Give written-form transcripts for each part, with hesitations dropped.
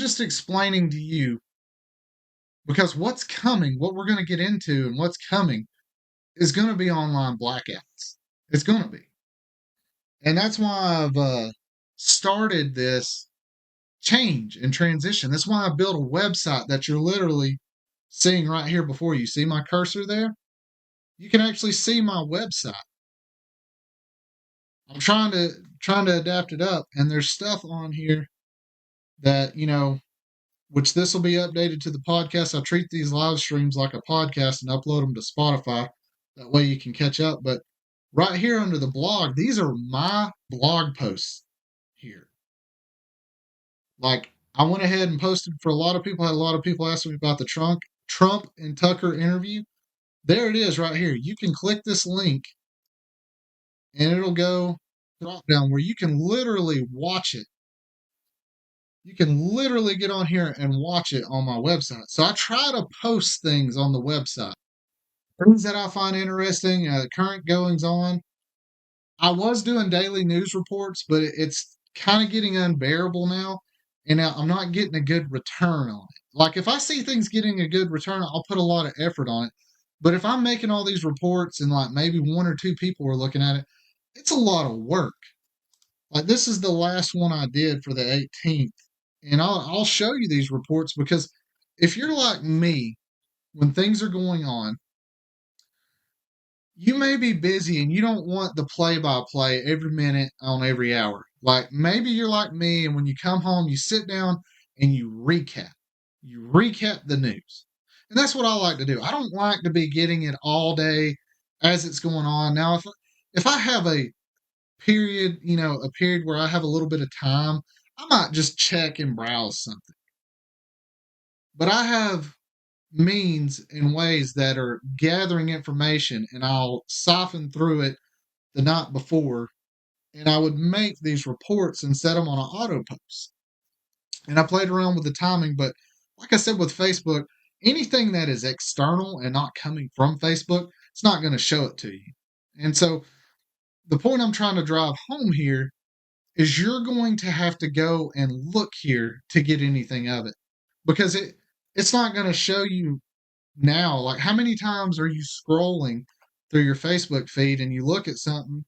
just explaining to you because what's coming, what we're going to get into and what's coming is going to be online blackouts. It's going to be. And that's why I've started this change and transition. That's why I built a website that you're literally seeing right here before you. See my cursor there? You can actually see my website. I'm trying to adapt it up, and there's stuff on here that, which this will be updated to the podcast. I treat these live streams like a podcast and upload them to Spotify. That way you can catch up. But right here under the blog, these are my blog posts here. Like, I went ahead and posted for a lot of people. Had a lot of people ask me about the Trump and Tucker interview. There it is right here. You can click this link and it'll go drop down where you can literally watch it. You can literally get on here and watch it on my website. So I try to post things on the website, things that I find interesting, current goings on. I was doing daily news reports, but it's kind of getting unbearable now. And now I'm not getting a good return on it. Like if I see things getting a good return, I'll put a lot of effort on it. But if I'm making all these reports and like maybe one or two people are looking at it, it's a lot of work. Like this is the last one I did for the 18th. And I'll show you these reports because if you're like me, when things are going on, you may be busy and you don't want the play by play every minute on every hour. Like maybe you're like me, and when you come home, you sit down and you recap. You recap the news. And that's what I like to do. I don't like to be getting it all day as it's going on. Now, if I have a period, a period where I have a little bit of time, I might just check and browse something. But I have means and ways that are gathering information, and I'll soften through it the night before, and I would make these reports and set them on an auto post. And I played around with the timing, but like I said with Facebook, anything that is external and not coming from Facebook, it's not going to show it to you. And so the point I'm trying to drive home here is you're going to have to go and look here to get anything of it because it's not going to show you now. Like how many times are you scrolling through your Facebook feed and you look at something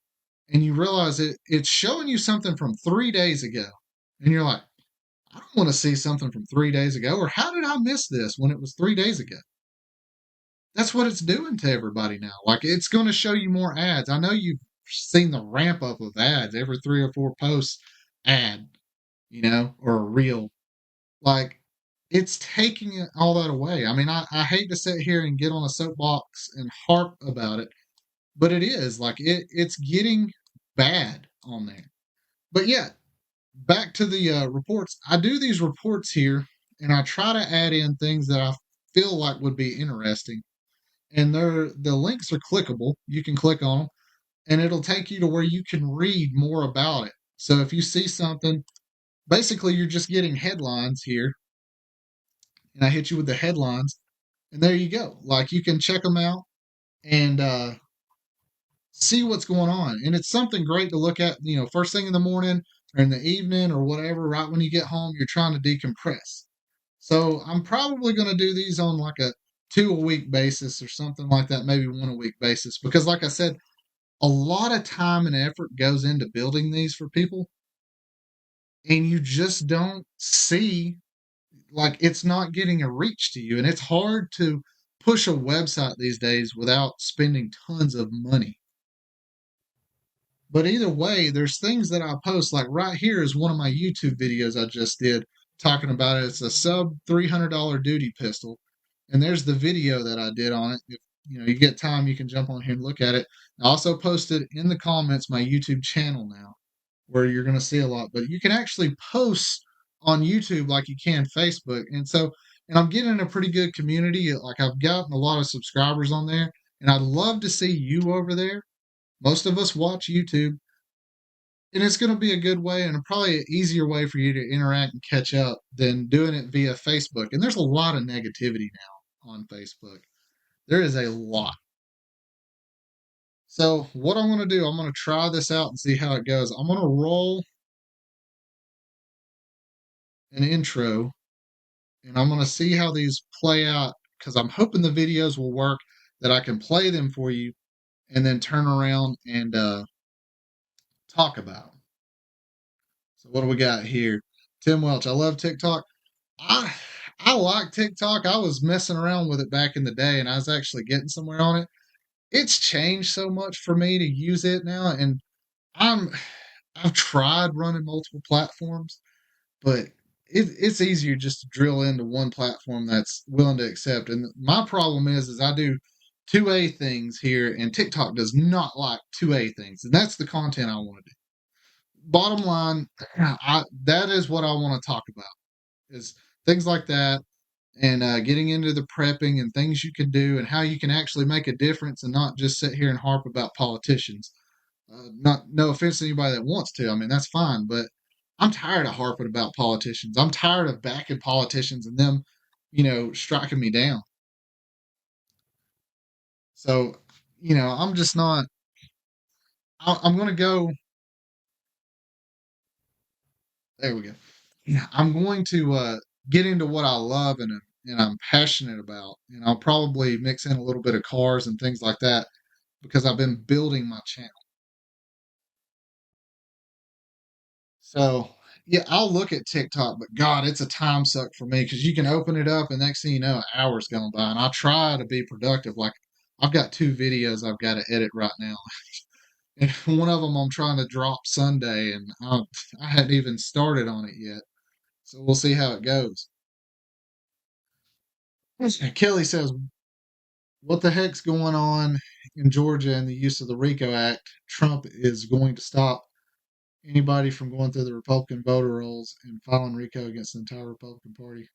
and you realize it's showing you something from 3 days ago and you're like, I don't want to see something from 3 days ago, or how did I miss this when it was 3 days ago? That's what it's doing to everybody now. Like it's going to show you more ads. I know you've seen the ramp up of ads every 3 or 4 posts ad, or a reel. Like it's taking all that away. I mean, I hate to sit here and get on a soapbox and harp about it, but it is like it's getting bad on there. But yeah, back to the reports. I do these reports here, and I try to add in things that I feel like would be interesting. And the links are clickable. You can click on them, and it'll take you to where you can read more about it. So if you see something, basically you're just getting headlines here, and I hit you with the headlines, and there you go. Like you can check them out and see what's going on. And it's something great to look at, first thing in the morning or in the evening or whatever, right when you get home, you're trying to decompress. So I'm probably going to do these on like a 2 a week basis or something like that, maybe 1 a week basis. Because like I said, a lot of time and effort goes into building these for people. And you just don't see, like, it's not getting a reach to you. And it's hard to push a website these days without spending tons of money. But either way, there's things that I post. Like right here is one of my YouTube videos I just did talking about it. It's a sub $300 duty pistol. And there's the video that I did on it. If you get time, you can jump on here and look at it. I also posted in the comments my YouTube channel now, where you're going to see a lot. But you can actually post on YouTube like you can Facebook. And I'm getting a pretty good community. Like I've gotten a lot of subscribers on there. And I'd love to see you over there. Most of us watch YouTube, and it's going to be a good way and probably an easier way for you to interact and catch up than doing it via Facebook. And there's a lot of negativity now on Facebook. There is a lot. So what I'm going to do, I'm going to try this out and see how it goes. I'm going to roll an intro and I'm going to see how these play out because I'm hoping the videos will work that I can play them for you and then turn around and talk about them. So what do we got here? Tim Welch, I love TikTok. I I like TikTok. I was messing around with it back in the day, and I was actually getting somewhere on it. It's changed so much for me to use it now, and I'm I've tried running multiple platforms, but it's easier just to drill into one platform that's willing to accept. And my problem is I do 2A things here, and TikTok does not like 2A things, and that's the content I want to do. Bottom line, that is what I want to talk about is things like that and getting into the prepping and things you can do and how you can actually make a difference and not just sit here and harp about politicians. Not no offense to anybody that wants to. I mean that's fine, but I'm tired of harping about politicians. I'm tired of backing politicians and them, striking me down. So, I'm just not. I'm going to go. There we go. Yeah, I'm going to get into what I love and I'm passionate about, and I'll probably mix in a little bit of cars and things like that because I've been building my channel. So, yeah, I'll look at TikTok, but God, it's a time suck for me because you can open it up and next thing you know, an hour's gone by. And I try to be productive. Like, I've got 2 videos I've got to edit right now. And one of them I'm trying to drop Sunday, and I hadn't even started on it yet. So we'll see how it goes. Kelly says, what the heck's going on in Georgia and the use of the RICO Act? Trump is going to stop anybody from going through the Republican voter rolls and filing RICO against the entire Republican Party.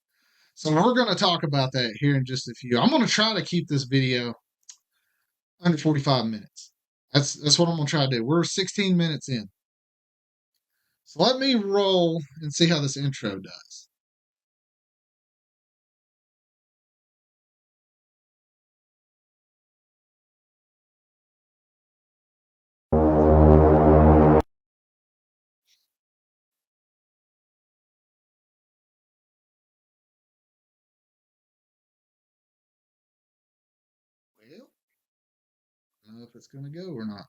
So we're going to talk about that here in just a few. I'm going to try to keep this video under 45 minutes. That's what I'm going to try to do. We're 16 minutes in. So let me roll and see how this intro does. Well, I don't know if it's going to go or not.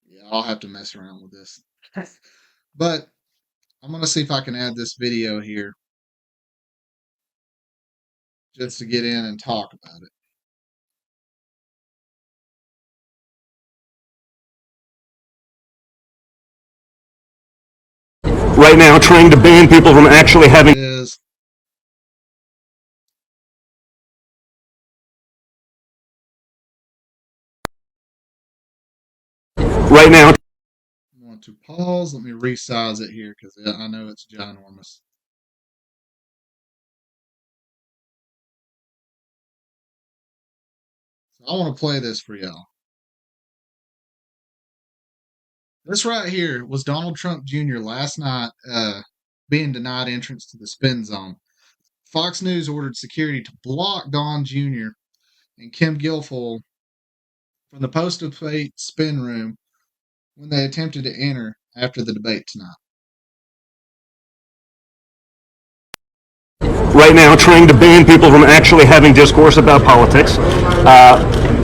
Yeah, I'll have to mess around with this. But I'm going to see if I can add this video here just to get in and talk about it. Right now trying to ban people from actually having right now. I want to pause. Let me resize it here because I know it's ginormous. So I want to play this for y'all. This right here was Donald Trump Jr. last night being denied entrance to the spin zone. Fox News ordered security to block Don Jr. and Kim Guilfoyle from the post-debate spin room when they attempted to enter after the debate tonight. Right now trying to ban people from actually having discourse about politics.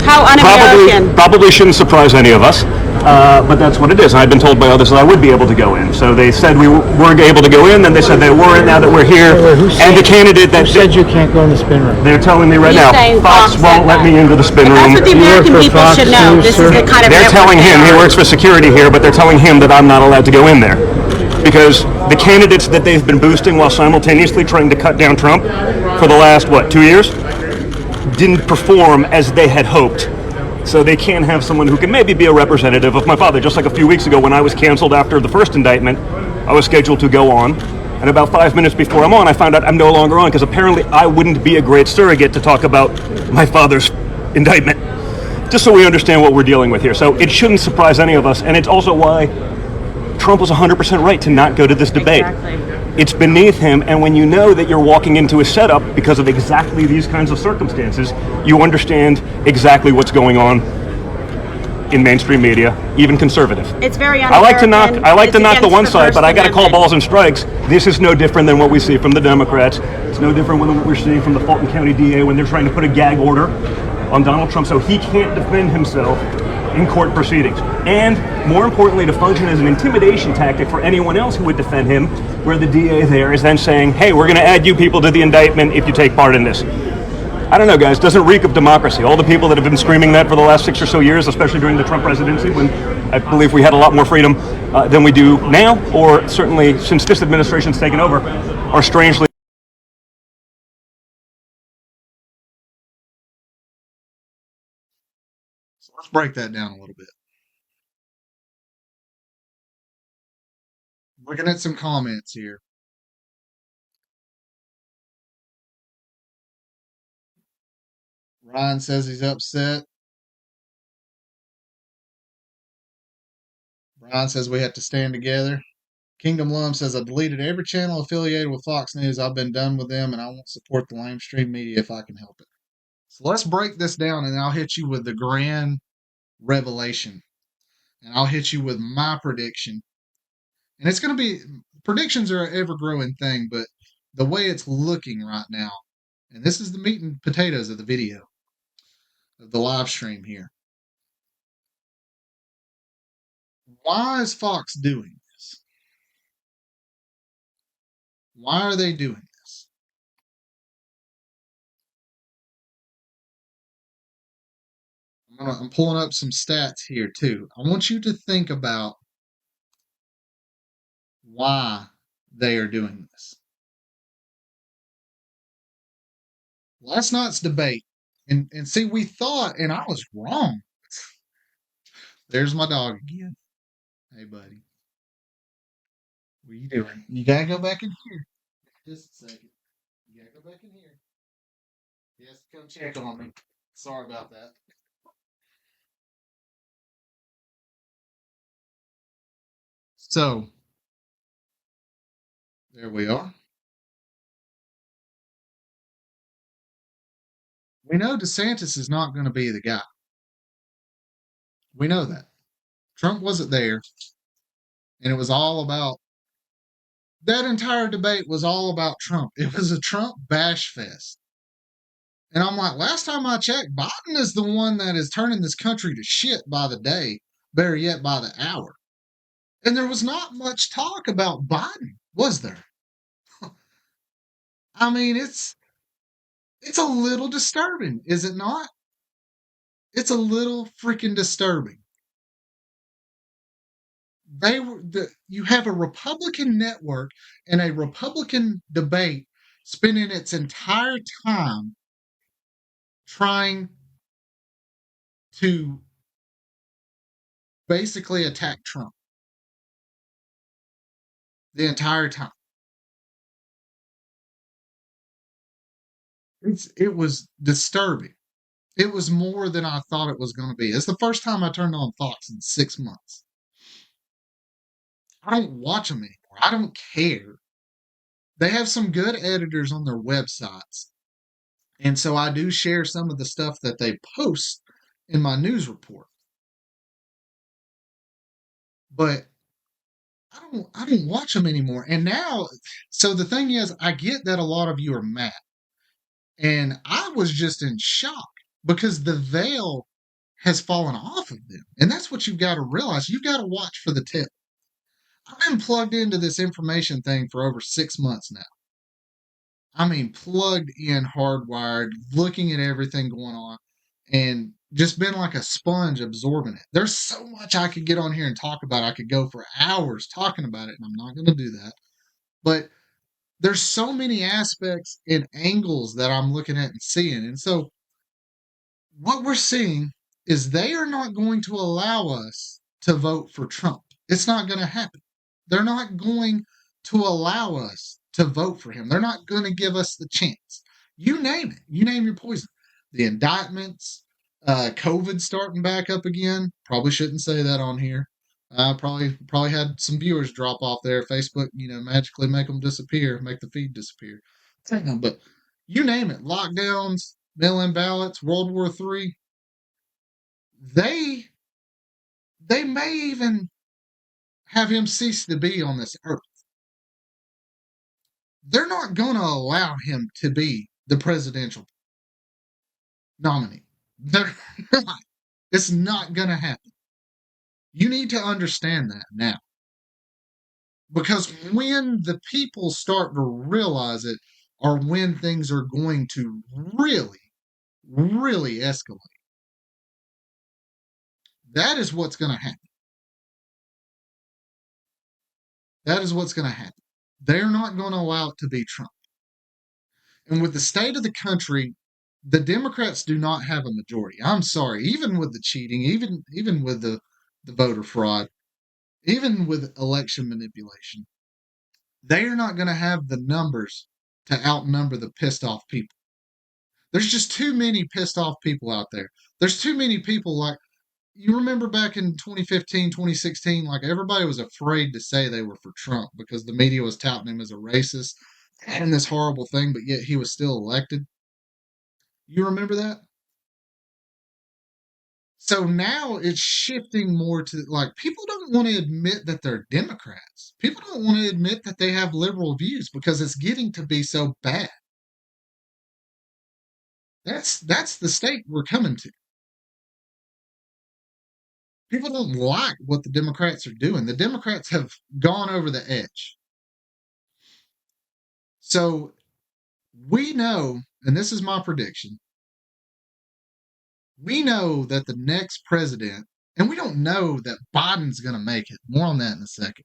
How un-American. Probably shouldn't surprise any of us, but that's what it is. I've been told by others that I would be able to go in. So they said we weren't able to go in, then they said they weren't now that we're here. And the candidate that said you can't go in the spin room. They're telling me right now, Fox won't let me into the spin room. That's what the American people should know. This is the kind of They're telling him, he works for security here, but they're telling him that I'm not allowed to go in there. Because the candidates that they've been boosting while simultaneously trying to cut down Trump for the last, 2 years, didn't perform as they had hoped. So they can't have someone who can maybe be a representative of my father. Just like a few weeks ago when I was canceled after the first indictment, I was scheduled to go on. And about 5 minutes before I'm on, I found out I'm no longer on because apparently I wouldn't be a great surrogate to talk about my father's indictment. Just so we understand what we're dealing with here. So it shouldn't surprise any of us. And it's also why Trump was 100% right to not go to this debate. Exactly. It's beneath him, and when you know that you're walking into a setup because of exactly these kinds of circumstances, you understand exactly what's going on in mainstream media, even conservative. It's very I like to un-American. knock the one It's against side, but I got to First call Amendment. balls and strikes. This is no different than what we see from the Democrats. It's no different than what we're seeing from the Fulton County DA when they're trying to put a gag order on Donald Trump so he can't defend himself in court proceedings. And more importantly, to function as an intimidation tactic for anyone else who would defend him, where the DA there is then saying, hey, we're going to add you people to the indictment if you take part in this. I don't know, guys. Doesn't reek of democracy. All the people that have been screaming that for the last 6 or so years, especially during the Trump presidency, when I believe we had a lot more freedom than we do now, or certainly since this administration's taken over, are strangely. So let's break that down a little bit. Looking at some comments here. Ryan says he's upset. Brian says we have to stand together. Kingdom Lum says I deleted every channel affiliated with Fox News. I've been done with them, and I won't support the lamestream media if I can help it. So let's break this down, and I'll hit you with the grand revelation, and I'll hit you with my prediction. And it's going to be predictions are an ever-growing thing, but the way it's looking right now, and this is the meat and potatoes of the video, of the live stream here. Why is Fox doing this? Why are they doing this? I'm pulling up some stats here too. I want you to think about why they are doing this. Last night's debate, and see, we thought, and I was wrong. There's my dog again. Hey, buddy. What are you doing? You gotta go back in here. Just a second. You gotta go back in here. He has to come check on me. Sorry about that. So, there we are. We know DeSantis is not going to be the guy. We know that. Trump wasn't there, and it was all about that entire debate was all about Trump. It was a Trump bash fest. And I'm like, last time I checked, Biden is the one that is turning this country to shit by the day, better yet by the hour. And there was not much talk about Biden, was there? I mean, it's a little disturbing, is it not? It's a little freaking disturbing. You have a Republican network and a Republican debate spending its entire time trying to basically attack Trump the entire time. It was disturbing. It was more than I thought it was going to be. It's the first time I turned on Fox in 6 months. I don't watch them anymore. I don't care. They have some good editors on their websites. And so I do share some of the stuff that they post in my news report. But I don't watch them anymore. And now, so the thing is, I get that a lot of you are mad. And I was just in shock because the veil has fallen off of them. And that's what you've got to realize. You've got to watch for the tip. I've been plugged into this information thing for over 6 months now. I mean, plugged in, hardwired, looking at everything going on, and just been like a sponge absorbing it. There's so much I could get on here and talk about. I could go for hours talking about it, and I'm not going to do that. But there's so many aspects and angles that I'm looking at and seeing. And so what we're seeing is they are not going to allow us to vote for Trump. It's not going to happen. They're not going to allow us to vote for him. They're not going to give us the chance. You name it. You name your poison. The indictments, COVID starting back up again. Probably shouldn't say that on here. I probably had some viewers drop off there. Facebook, magically make them disappear, make the feed disappear. But you name it, lockdowns, mail-in ballots, World War III. They they may even have him cease to be on this earth. They're not going to allow him to be the presidential nominee. They're not. It's not going to happen. You need to understand that now. Because when the people start to realize it, or when things are going to really, really escalate, that is what's going to happen. That is what's going to happen. They're not going to allow it to be Trump. And with the state of the country, the Democrats do not have a majority. I'm sorry, even with the cheating, even with the voter fraud, even with election manipulation, they are not going to have the numbers to outnumber the pissed off people. There's just too many pissed off people out there. There's too many people like you remember back in 2015, 2016, like everybody was afraid to say they were for Trump because the media was touting him as a racist and this horrible thing, but yet he was still elected. You remember that? So now it's shifting more to like people don't want to admit that they're Democrats. People don't want to admit that they have liberal views because it's getting to be so bad. That's the state we're coming to. People don't like what the Democrats are doing. The Democrats have gone over the edge. So we know, and this is my prediction, we know that the next president, and we don't know that Biden's going to make it. More on that in a second.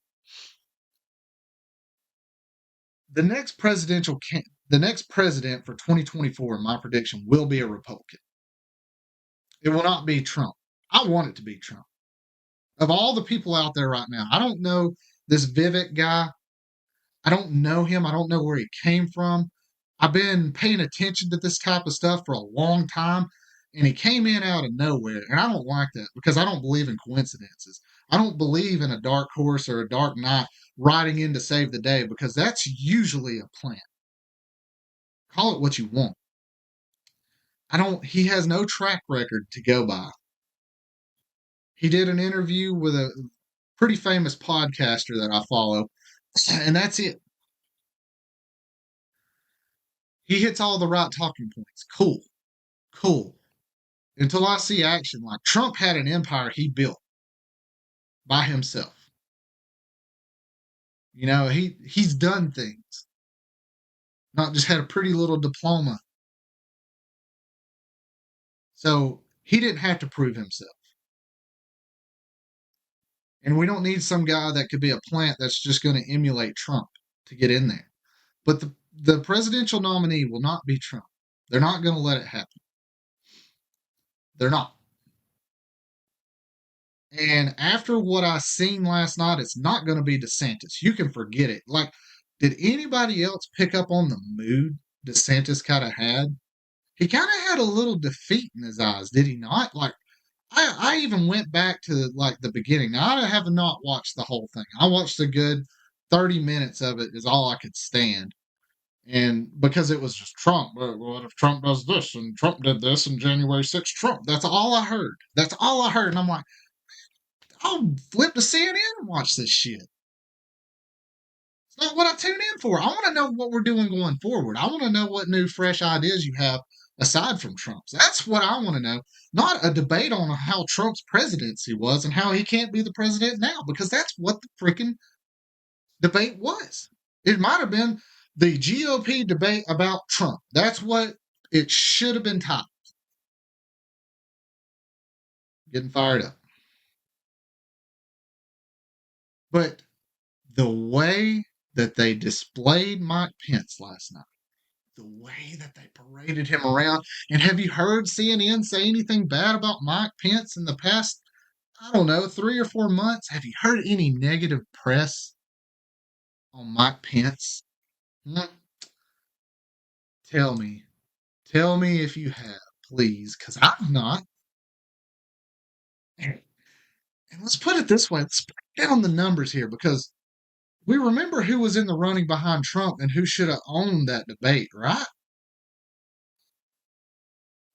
The next the next president for 2024, in my prediction, will be a Republican. It will not be Trump. I want it to be Trump. Of all the people out there right now, I don't know this Vivek guy. I don't know him. I don't know where he came from. I've been paying attention to this type of stuff for a long time, and he came in out of nowhere. And I don't like that because I don't believe in coincidences. I don't believe in a dark horse or a dark knight riding in to save the day because that's usually a plan. Call it what you want. He has no track record to go by. He did an interview with a pretty famous podcaster that I follow, and that's it. He hits all the right talking points. Cool. Cool. Until I see action. Like Trump had an empire he built by himself. He's done things, not just had a pretty little diploma. So he didn't have to prove himself. And we don't need some guy that could be a plant that's just going to emulate Trump to get in there. But the presidential nominee will not be Trump. They're not going to let it happen. They're not. And after what I seen last night, it's not going to be DeSantis. You can forget it. Like, did anybody else pick up on the mood DeSantis kind of had? He kind of had a little defeat in his eyes, did he not? Like, I even went back to like the beginning. Now, I have not watched the whole thing. I watched a good 30 minutes of it is all I could stand. And because it was just Trump, what if Trump does this and Trump did this and January 6th Trump? That's all I heard. That's all I heard. And I'm like, I'll flip to CNN and watch this shit. It's not what I tune in for. I want to know what we're doing going forward. I want to know what new, fresh ideas you have aside from Trump's. That's what I want to know. Not a debate on how Trump's presidency was and how he can't be the president now, because that's what the freaking debate was. It might have been the GOP debate about Trump. That's what it should have been titled. Getting fired up. But the way that they displayed Mike Pence last night, the way that they paraded him around, and have you heard CNN say anything bad about Mike Pence in the past, I don't know, 3 or 4 months? Have you heard any negative press on Mike Pence? Hmm? Tell me. Tell me if you have, please, because I've not. And let's put it this way. down the numbers here because we remember who was in the running behind Trump and who should have owned that debate, right?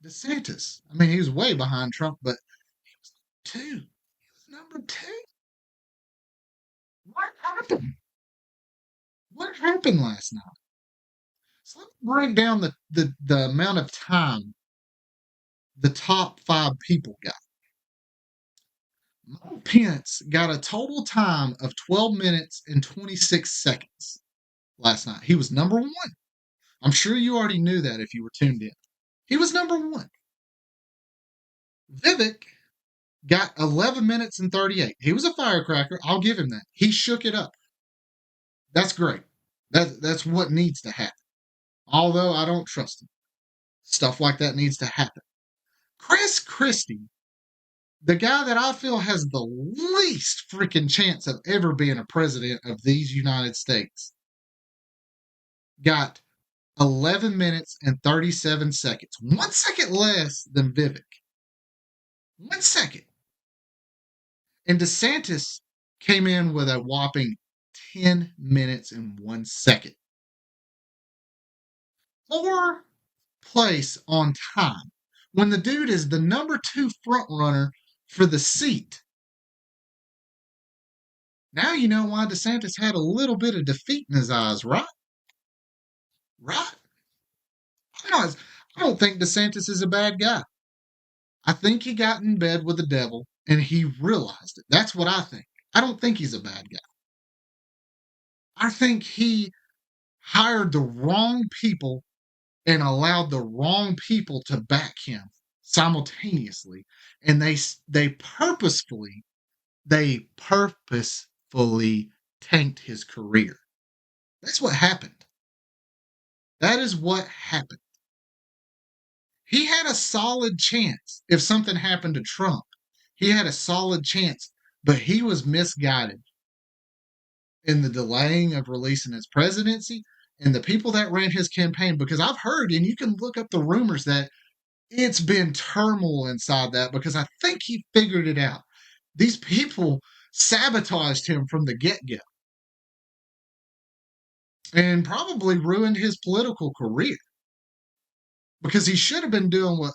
DeSantis. I mean, he was way behind Trump, but he was two. He was number two. What happened? What happened last night? So let me break down the amount of time the top 5 people got. Mike Pence got a total time of 12 minutes and 26 seconds last night. He was number one. I'm sure you already knew that if you were tuned in. He was number one. Vivek got 11 minutes and 38. He was a firecracker. I'll give him that. He shook it up. That's great. That's what needs to happen. Although I don't trust him. Stuff like that needs to happen. Chris Christie, the guy that I feel has the least freaking chance of ever being a president of these United States, got 11 minutes and 37 seconds. 1 second less than Vivek. 1 second. And DeSantis came in with a whopping 10 minutes and 1 second. 4th place on time when the dude is the number 2 front runner for the seat. Now you know why DeSantis had a little bit of defeat in his eyes, right? Right? I don't think DeSantis is a bad guy. I think he got in bed with the devil and he realized it. That's what I think. I don't think he's a bad guy. I think he hired the wrong people and allowed the wrong people to back him simultaneously. And they purposefully tanked his career. That's what happened. That is what happened. He had a solid chance if something happened to Trump. He had a solid chance, but he was misguided in the delaying of releasing his presidency and the people that ran his campaign. Because I've heard, and you can look up the rumors, that it's been turmoil inside that because I think he figured it out. These people sabotaged him from the get-go and probably ruined his political career because he should have been doing what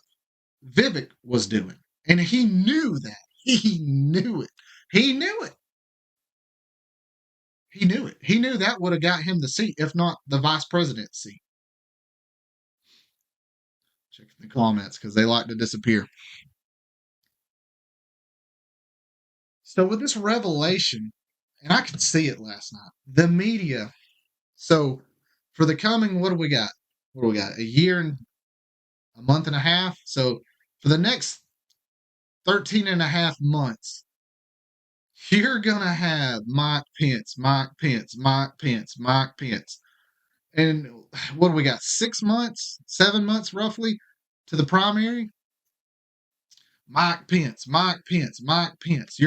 Vivek was doing. And he knew that. He knew it. He knew it. He knew it. He knew that would have got him the seat, if not the vice president seat. Check the comments because they like to disappear. So with this revelation, and I could see it last night, the media. So for the coming, what do we got? What do we got? A year and a month and a half. So for the next 13 and a half months, you're going to have Mike Pence. And what do we got? 6 months, 7 months roughly to the primary? Mike Pence. You're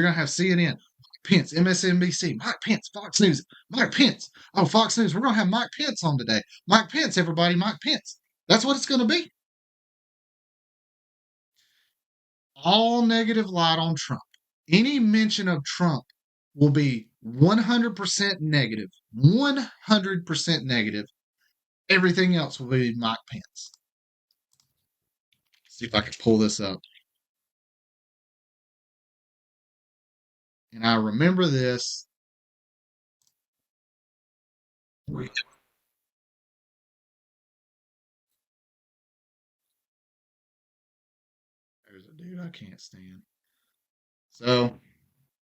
going to have CNN, Mike Pence, MSNBC, Mike Pence, Fox News, Mike Pence. Oh, Fox News, we're going to have Mike Pence on today. Mike Pence, everybody, Mike Pence. That's what it's going to be. All negative light on Trump. Any mention of Trump will be 100% negative. 100% negative. Everything else will be Mike Pence. See if I can pull this up. And I remember this. There's a dude I can't stand. So,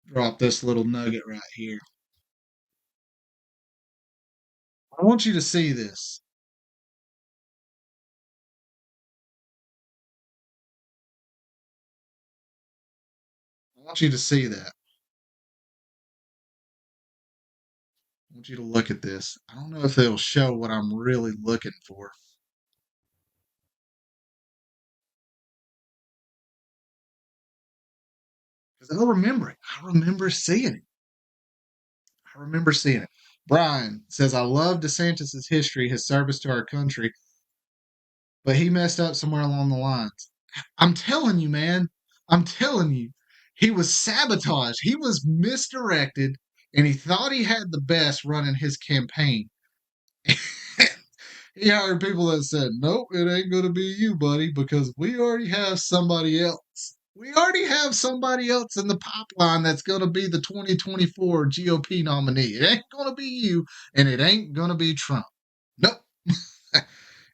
drop this little nugget right here. I want you to see this. I want you to see that. I want you to look at this. I don't know if it'll show what I'm really looking for. Because I remember it. I remember seeing it. Brian says, I love DeSantis' history, his service to our country, but he messed up somewhere along the lines. I'm telling you, man. I'm telling you. He was sabotaged. He was misdirected, and he thought he had the best running his campaign. He hired people that said, "Nope, it ain't going to be you, buddy, because we already have somebody else. We already have somebody else in the pipeline that's going to be the 2024 GOP nominee. It ain't going to be you, and it ain't going to be Trump." Nope.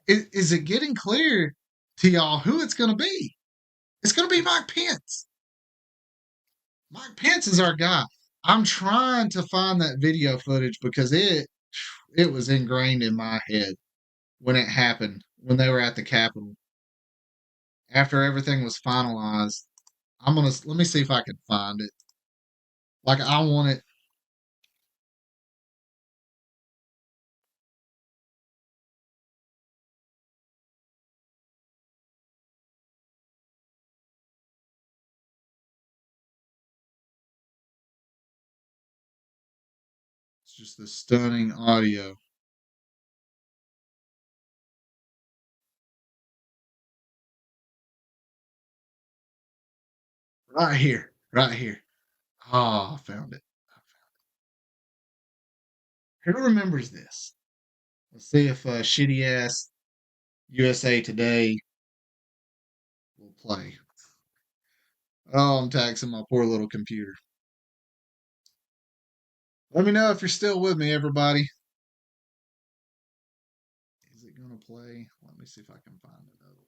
Is it getting clear to y'all who it's going to be? It's going to be Mike Pence. Mike Pence is our guy. I'm trying to find that video footage because it was ingrained in my head when it happened, when they were at the Capitol. After everything was finalized, let me see if I can find it. Like I want it. It's just the stunning audio. Right here. Right here. Oh, I found it. Who remembers this? Let's see if shitty ass USA Today will play. Oh, I'm taxing my poor little computer. Let me know if you're still with me, everybody. Is it going to play? Let me see if I can find another one.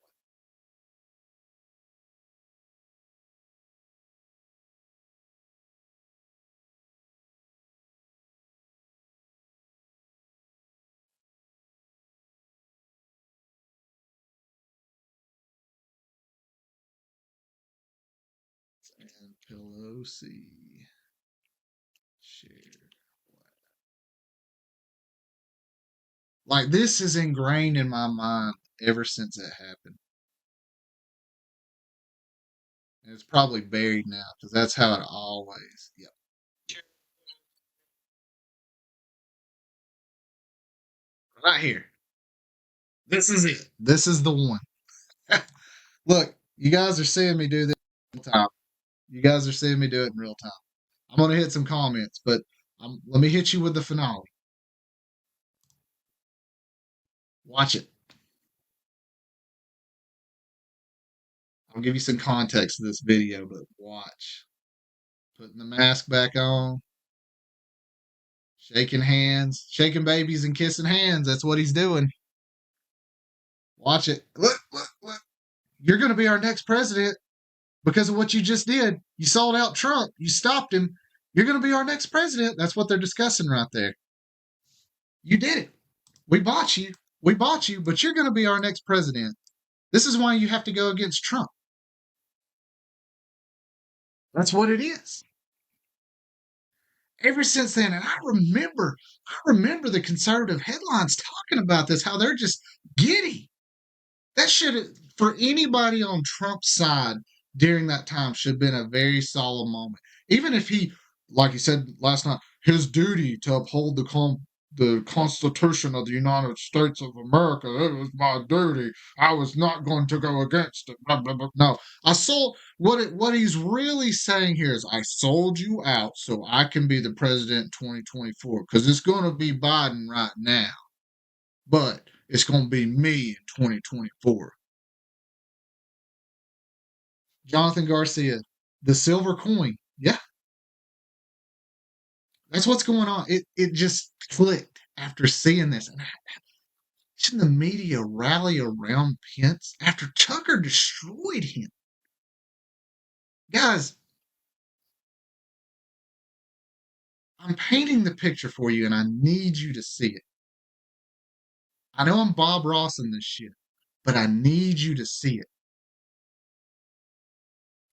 And Pelosi. Share. Like, this is ingrained in my mind ever since it happened. And it's probably buried now because that's how it always. Yep. Right here. This is it. This is the one. Look, you guys are seeing me do this in real time. You guys are seeing me do it in real time. I'm going to hit some comments, but let me hit you with the finale. Watch it. I'll give you some context to this video, but watch. Putting the mask back on, shaking hands, shaking babies and kissing hands. That's what he's doing. Watch it. Look, look, look. You're going to be our next president because of what you just did. You sold out Trump. You stopped him. You're going to be our next president. That's what they're discussing right there. You did it. We bought you. We bought you, but you're going to be our next president. This is why you have to go against Trump. That's what it is. Ever since then, and I remember the conservative headlines talking about this, how they're just giddy. That should, for anybody on Trump's side during that time, should have been a very solemn moment. Even if he, like he said last night, his duty to uphold the Constitution of the United States of America, it was my duty. I was not going to go against it. Blah, blah, blah. No, I sold what he's really saying here is I sold you out so I can be the president in 2024 because it's going to be Biden right now, but it's going to be me in 2024. Jonathan Garcia, the silver coin. Yeah, that's what's going on. It just clicked after seeing this. And watching the media rally around Pence after Tucker destroyed him. Guys, I'm painting the picture for you and I need you to see it. I know I'm Bob Ross in this shit, but I need you to see it.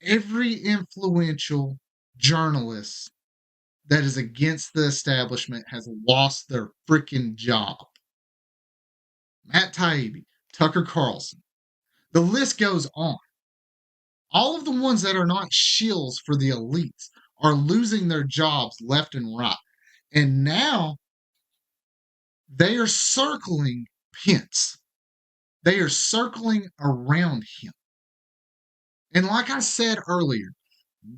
Every influential journalist that is against the establishment has lost their freaking job. Matt Taibbi, Tucker Carlson. The list goes on. All of the ones that are not shills for the elites are losing their jobs left and right. And now they are circling Pence. They are circling around him. And like I said earlier,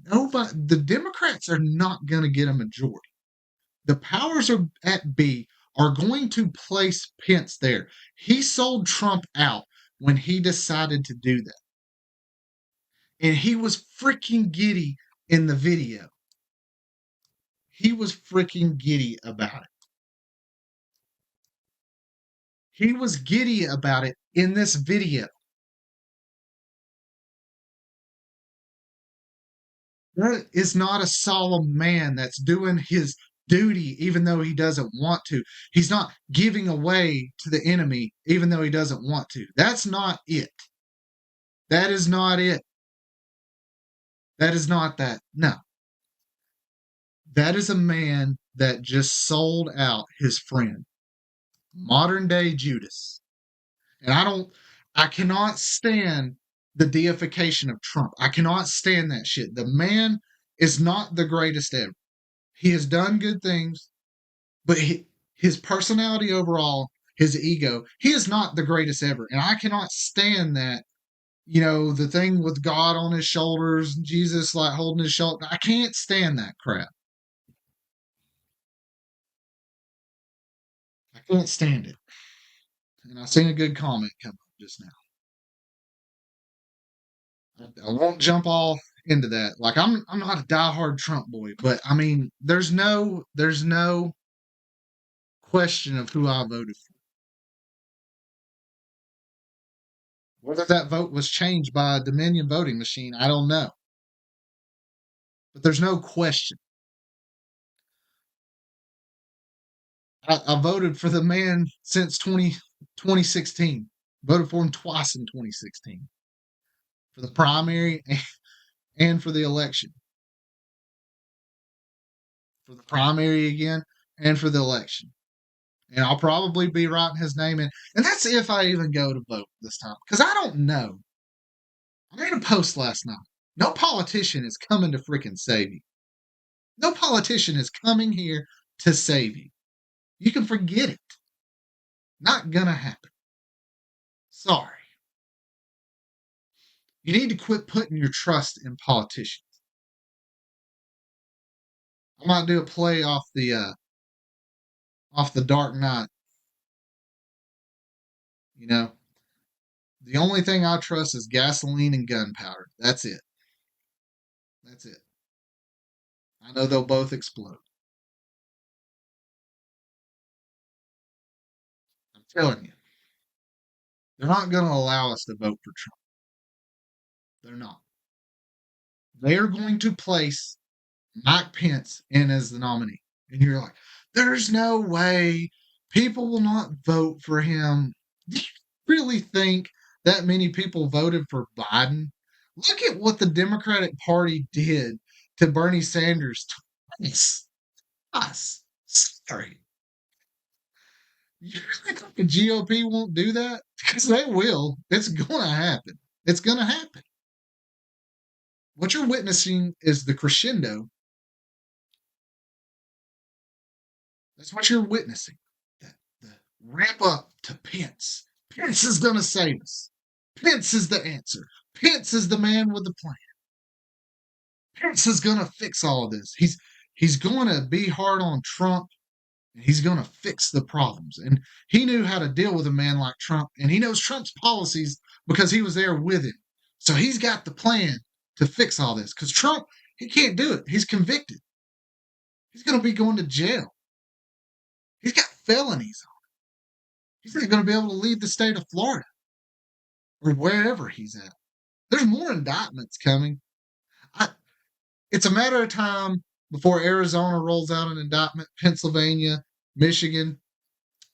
Nobody, the Democrats are not going to get a majority. The powers are at B are going to place Pence there. He sold Trump out when he decided to do that. And he was freaking giddy in the video. He was freaking giddy about it. He was giddy about it in this video. That is not a solemn man that's doing his duty even though he doesn't want to. He's not giving away to the enemy even though he doesn't want to. That's not it. That is not it. That is not that. No. That is a man that just sold out his friend. Modern day Judas. And I cannot stand the deification of Trump. I cannot stand that shit. The man is not the greatest ever. He has done good things, but his personality overall, his ego, he is not the greatest ever. And I cannot stand that, the thing with God on his shoulders, Jesus like holding his shoulder. I can't stand that crap. I can't stand it. And I seen a good comment come up just now. I won't jump all into that. Like I'm not a diehard Trump boy, but I mean, there's no question of who I voted for. Whether that vote was changed by a Dominion voting machine, I don't know. But there's no question. I voted for the man since 2016. Voted for him twice in 2016 for the primary and for the election. For the primary again and for the election. And I'll probably be writing his name in. And that's if I even go to vote this time. Because I don't know. I made a post last night. No politician is coming to freaking save you. No politician is coming here to save you. You can forget it. Not gonna happen. Sorry. You need to quit putting your trust in politicians. I might do a play off the Dark Knight. The only thing I trust is gasoline and gunpowder. That's it. That's it. I know they'll both explode. I'm telling you. They're not going to allow us to vote for Trump. They're not. They are going to place Mike Pence in as the nominee. And you're like, there's no way people will not vote for him. Do you really think that many people voted for Biden? Look at what the Democratic Party did to Bernie Sanders twice. Us. Sorry. You really think the GOP won't do that? Because they will. It's going to happen. It's going to happen. What you're witnessing is the crescendo. That's what you're witnessing. The ramp up to Pence. Pence is going to save us. Pence is the answer. Pence is the man with the plan. Pence is going to fix all of this. He's going to be hard on Trump. And he's going to fix the problems. And he knew how to deal with a man like Trump. And he knows Trump's policies because he was there with him. So he's got the plan to fix all this. Because Trump, he can't do it. He's convicted. He's going to be going to jail. He's got felonies on him. He's not going to be able to leave the state of Florida or wherever he's at. There's more indictments coming. It's a matter of time before Arizona rolls out an indictment, Pennsylvania, Michigan,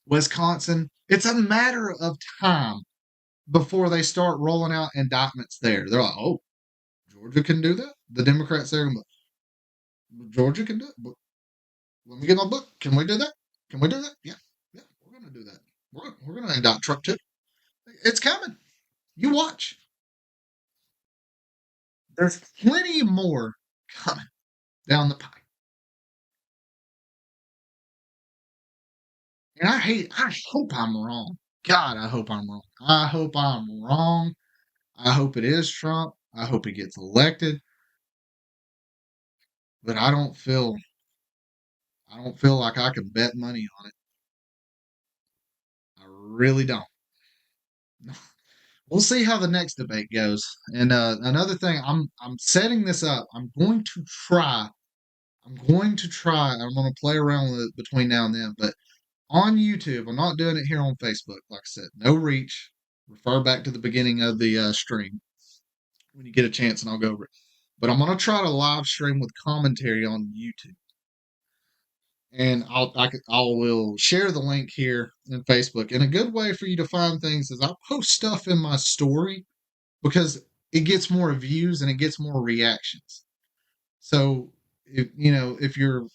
Wisconsin. It's a matter of time before they start rolling out indictments there. They're like, oh, Georgia can do that? The Democrats there, Georgia can do it? But let me get my book. Can we do that? Can we do that? Yeah, we're going to do that. We're going to indict Trump too. It's coming. You watch. There's plenty more coming down the pipe. And I hope I'm wrong. God, I hope I'm wrong. I hope I'm wrong. I hope it is Trump. I hope he gets elected. but I don't feel like I can bet money on it. I really don't. We'll see how the next debate goes. And another thing, I'm setting this up. I'm going to try. I'm going to try. I'm going to play around with it between now and then. But on YouTube, I'm not doing it here on Facebook. Like I said, no reach. Refer back to the beginning of the stream when you get a chance, and I'll go over it. But I'm going to try to live stream with commentary on YouTube, and I will share the link here in Facebook. And a good way for you to find things is I post stuff in my story because it gets more views and it gets more reactions. So if you're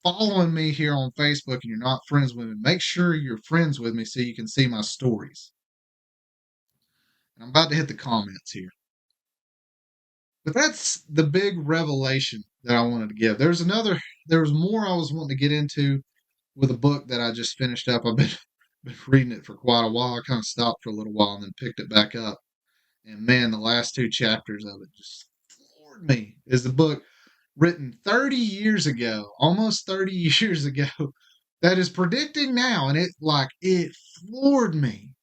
following me here on Facebook and you're not friends with me, make sure you're friends with me so you can see my stories. And I'm about to hit the comments here. But that's the big revelation that I wanted to give. There was more I was wanting to get into with a book that I just finished up. I've been reading it for quite a while. I kind of stopped for a little while and then picked it back up. And man, the last two chapters of it just floored me. Is the book written 30 years ago, almost 30 years ago, that is predicting now, and it floored me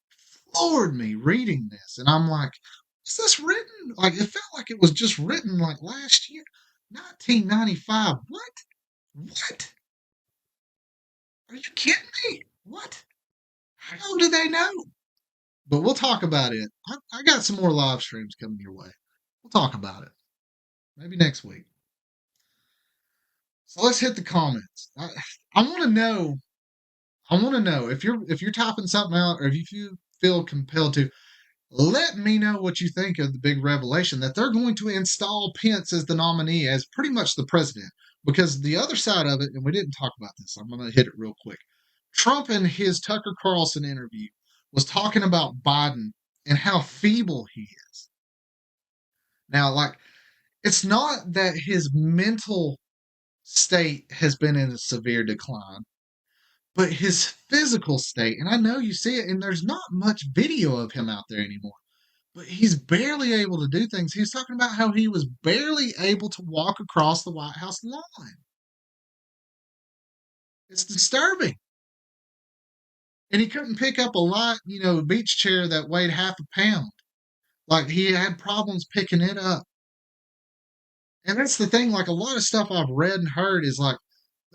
reading this, and I'm like, is this written? Like it felt like it was just written like last year, 1995. What? Are you kidding me? What? How do they know? But we'll talk about it. I got some more live streams coming your way. We'll talk about it maybe next week. So let's hit the comments. I want to know. I want to know if you're typing something out, or if you feel compelled to. Let me know what you think of the big revelation that they're going to install Pence as the nominee, as pretty much the president. Because the other side of it, and we didn't talk about this, I'm going to hit it real quick. Trump, in his Tucker Carlson interview, was talking about Biden and how feeble he is. Now, like, it's not that his mental state has been in a severe decline, but his physical state, and I know you see it, and there's not much video of him out there anymore, but he's barely able to do things. He's talking about how he was barely able to walk across the White House lawn. It's disturbing. And he couldn't pick up a light, beach chair that weighed half a pound. Like he had problems picking it up. And that's the thing, like a lot of stuff I've read and heard is like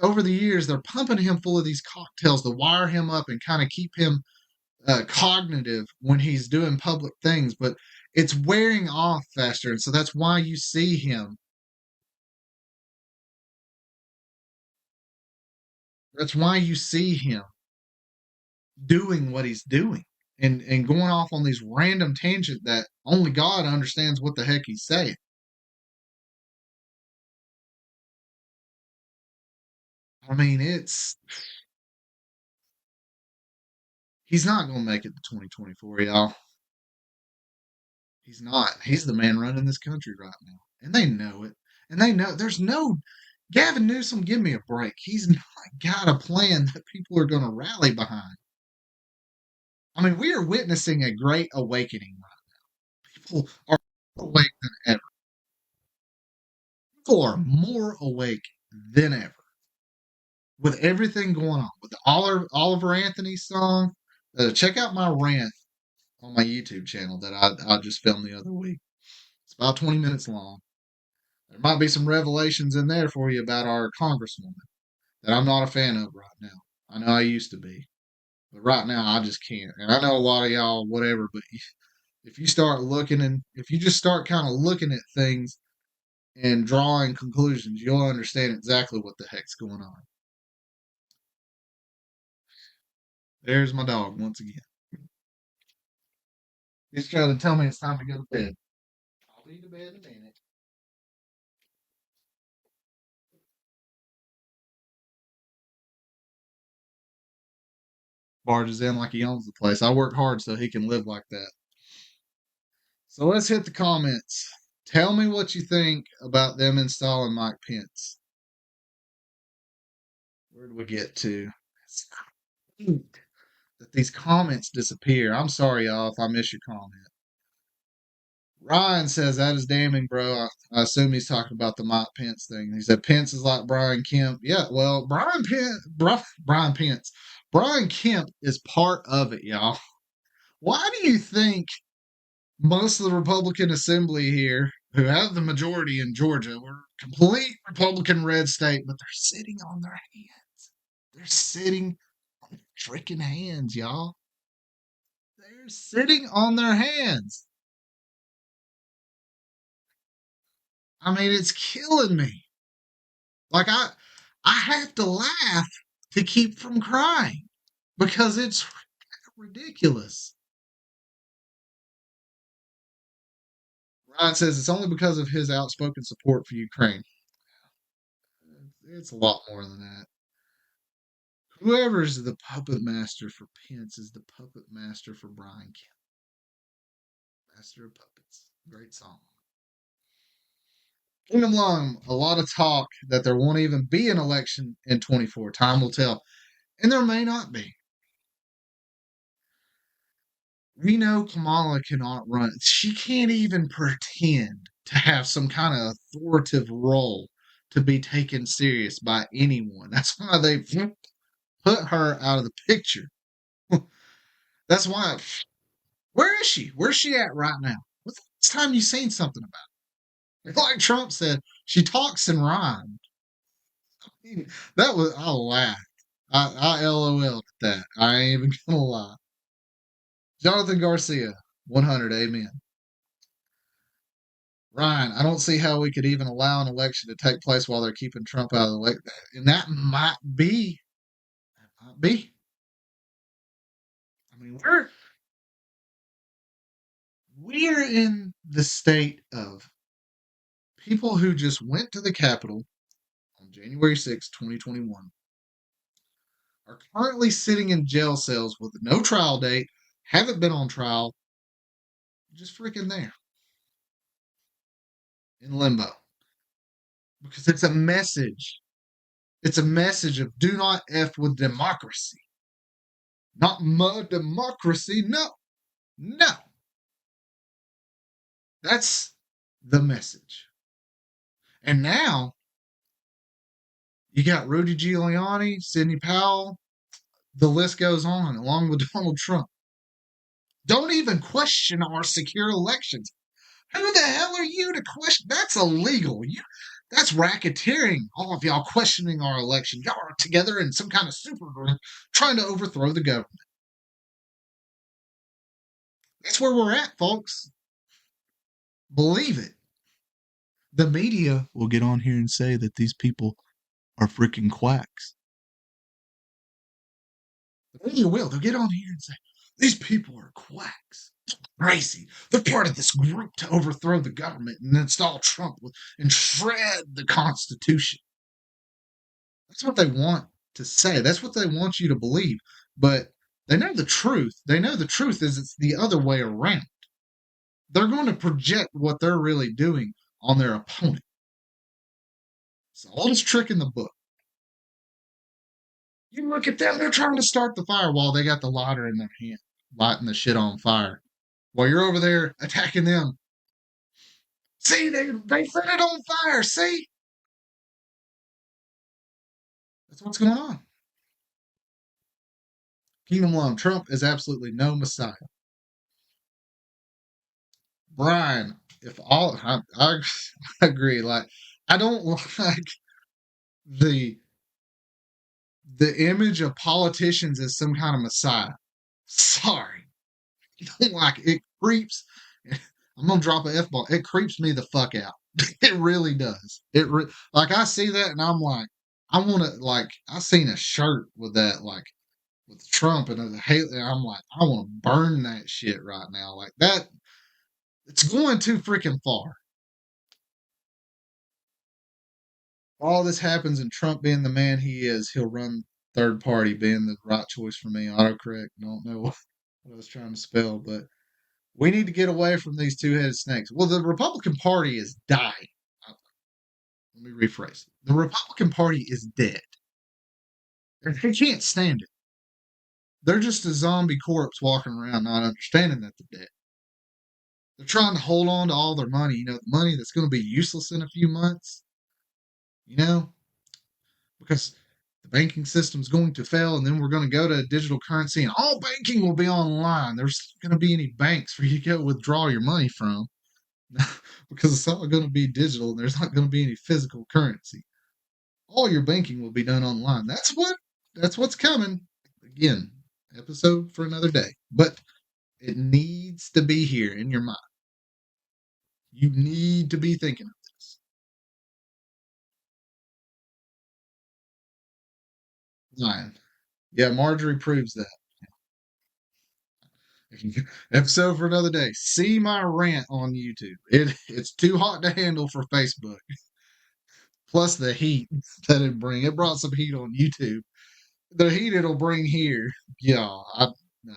over the years, they're pumping him full of these cocktails to wire him up and kind of keep him cognitive when he's doing public things, but it's wearing off faster. And so that's why you see him. That's why you see him doing what he's doing and going off on these random tangent that only God understands what the heck he's saying. I mean, he's not going to make it to 2024, y'all. He's not. He's the man running this country right now. And they know it. And they know there's no Gavin Newsom, give me a break. He's not got a plan that people are going to rally behind. I mean, we are witnessing a great awakening right now. People are more awake than ever. People are more awake than ever with everything going on. With the Oliver Anthony song, check out my rant on my YouTube channel that I just filmed the other week. It's about 20 minutes long. There might be some revelations in there for you about our congresswoman that I'm not a fan of right now. I know I used to be, but right now I just can't. And I know a lot of y'all, whatever, but if you start looking and if you just start kind of looking at things and drawing conclusions, you'll understand exactly what the heck's going on. There's my dog once again. He's trying to tell me it's time to go to bed. I'll be to bed in a minute. Barges in like he owns the place. I work hard so he can live like that. So let's hit the comments. Tell me what you think about them installing Mike Pence. Where do we get to? That these comments disappear. I'm sorry, y'all, if I miss your comment. Ryan says that is damning, bro. I assume he's talking about the Mike Pence thing. He said Pence is like Brian Kemp. Yeah, well, Brian Pence. Brian Kemp is part of it, y'all. Why do you think most of the Republican Assembly here, who have the majority in Georgia, we're a complete Republican red state, but they're sitting on their hands? They're sitting on their freaking hands, y'all. They're sitting on their hands. I mean, it's killing me. Like I have to laugh to keep from crying because it's ridiculous. Ryan says it's only because of his outspoken support for Ukraine. It's a lot more than that. Whoever's the puppet master for Pence is the puppet master for Brian Kemp. Master of Puppets. Great song. Kingdom Long, a lot of talk that there won't even be an election in 24. Time will tell. And there may not be. We know Kamala cannot run. She can't even pretend to have some kind of authoritative role to be taken serious by anyone. That's why they put her out of the picture. That's why. Where is she? Where's she at right now? What's the last time you seen something about her? Like Trump said, she talks and rhymes. That was, I laughed. I LOL at that. I ain't even gonna lie. Jonathan Garcia, 100, amen. Ryan, I don't see how we could even allow an election to take place while they're keeping Trump out of the election. And that might be. That might be. I mean, we're in the state of people who just went to the Capitol on January 6, 2021, are currently sitting in jail cells with no trial date, haven't been on trial, just freaking there in limbo. Because it's a message. It's a message of do not F with democracy. Not my democracy. No. No. That's the message. And now you got Rudy Giuliani, Sidney Powell, the list goes on, along with Donald Trump. Don't even question our secure elections. Who the hell are you to question? That's illegal. That's racketeering. All of y'all questioning our election. Y'all are together in some kind of super group trying to overthrow the government. That's where we're at, folks. Believe it. The media will get on here and say that these people are freaking quacks. The media will. They'll get on here and say, these people are quacks. Crazy. They're part of this group to overthrow the government and install Trump and shred the Constitution. That's what they want to say. That's what they want you to believe. But they know the truth. They know the truth is it's the other way around. They're going to project what they're really doing on their opponent. It's the oldest trick in the book. You look at them, they're trying to start the fire while they got the lighter in their hand, lighting the shit on fire. While you're over there attacking them. See, they set it on fire. See? That's what's going on. Kingdom Long, Trump is absolutely no messiah. Brian, if all I agree, like I don't like the image of politicians as some kind of messiah. Sorry. I don't like it. It creeps. I'm gonna drop an F bomb. It creeps me the fuck out. It really does. Like I see that and I'm like, I want to like I seen a shirt with that like with Trump and I'm like, I want to burn that shit right now. Like that, it's going too freaking far. All this happens and Trump being the man he is, he'll run third party being the right choice for me. Autocorrect. Don't know what I was trying to spell, but we need to get away from these two-headed snakes. Well, the Republican Party is dying. Let me rephrase it. The Republican Party is dead. They can't stand it. They're just a zombie corpse walking around not understanding that they're dead. They're trying to hold on to all their money, the money that's going to be useless in a few months, you know, because the banking system's going to fail and then we're going to go to digital currency and all banking will be online. There's going to be any banks for you to go withdraw your money from because it's all going to be digital and there's not going to be any physical currency. All your banking will be done online. That's what's coming. Again, episode for another day. But it needs to be here in your mind. You need to be thinking of this. Lion. Yeah, Marjorie proves that. Episode for another day. See my rant on YouTube. It's too hot to handle for Facebook. Plus the heat that it bring. It brought some heat on YouTube. The heat it'll bring here. Yeah, no,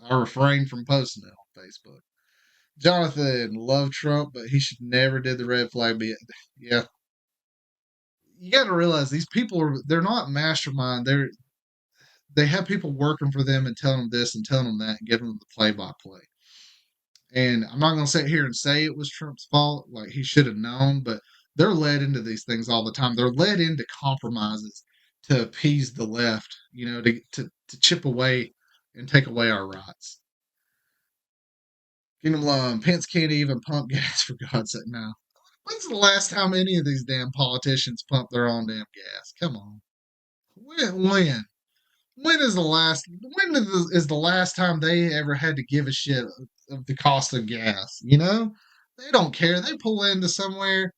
I refrain from posting it on Facebook. Jonathan loved Trump, but he should never did the red flag. Yeah, you got to realize these people they're not mastermind. They have people working for them and telling them this and telling them that and giving them the play by play. And I'm not going to sit here and say it was Trump's fault, like he should have known, but they're led into these things all the time. They're led into compromises to appease the left, to chip away and take away our rights. Kingdom Lum, Pence can't even pump gas for God's sake now. When's the last time any of these damn politicians pumped their own damn gas? Come on. When? When is the last time they ever had to give a shit of the cost of gas? They don't care. They pull into somewhere.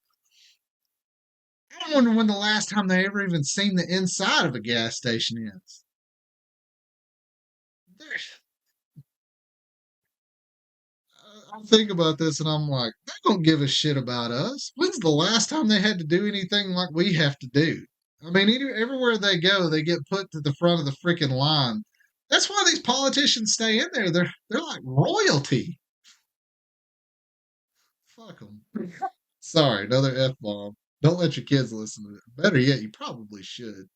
I wonder when the last time they ever even seen the inside of a gas station is. I think about this and I'm like, they don't give a shit about us. When's the last time they had to do anything like we have to do? I mean, everywhere they go, they get put to the front of the freaking line. That's why these politicians stay in there. They're like royalty. Fuck them. Sorry, another F bomb. Don't let your kids listen to it. Better yet, you probably should.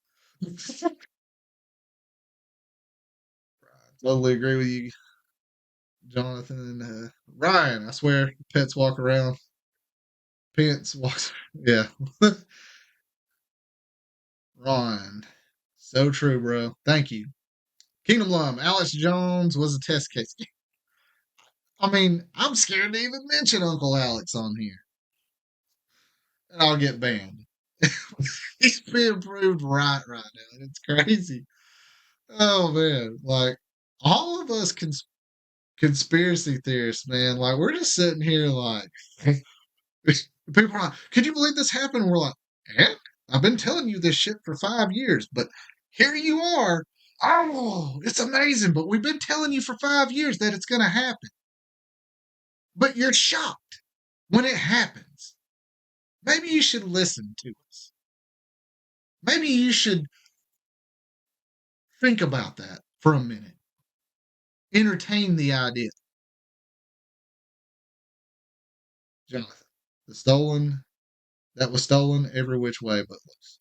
Totally agree with you, Jonathan and Ryan. I swear, pets walk around. Pants walks. Yeah. Ron. So true, bro. Thank you. Kingdom Lum. Alex Jones was a test case. I mean, I'm scared to even mention Uncle Alex on here. And I'll get banned. He's being proved right now. And it's crazy. Oh, man. Like, all of us conspiracy theorists, man, like, we're just sitting here like, people are like, could you believe this happened? We're like, eh? I've been telling you this shit for 5 years, but here you are. Oh, it's amazing, but we've been telling you for 5 years that it's going to happen. But you're shocked when it happens. Maybe you should listen to us. Maybe you should think about that for a minute. Entertain the idea. Jonathan, that was stolen every which way but loose.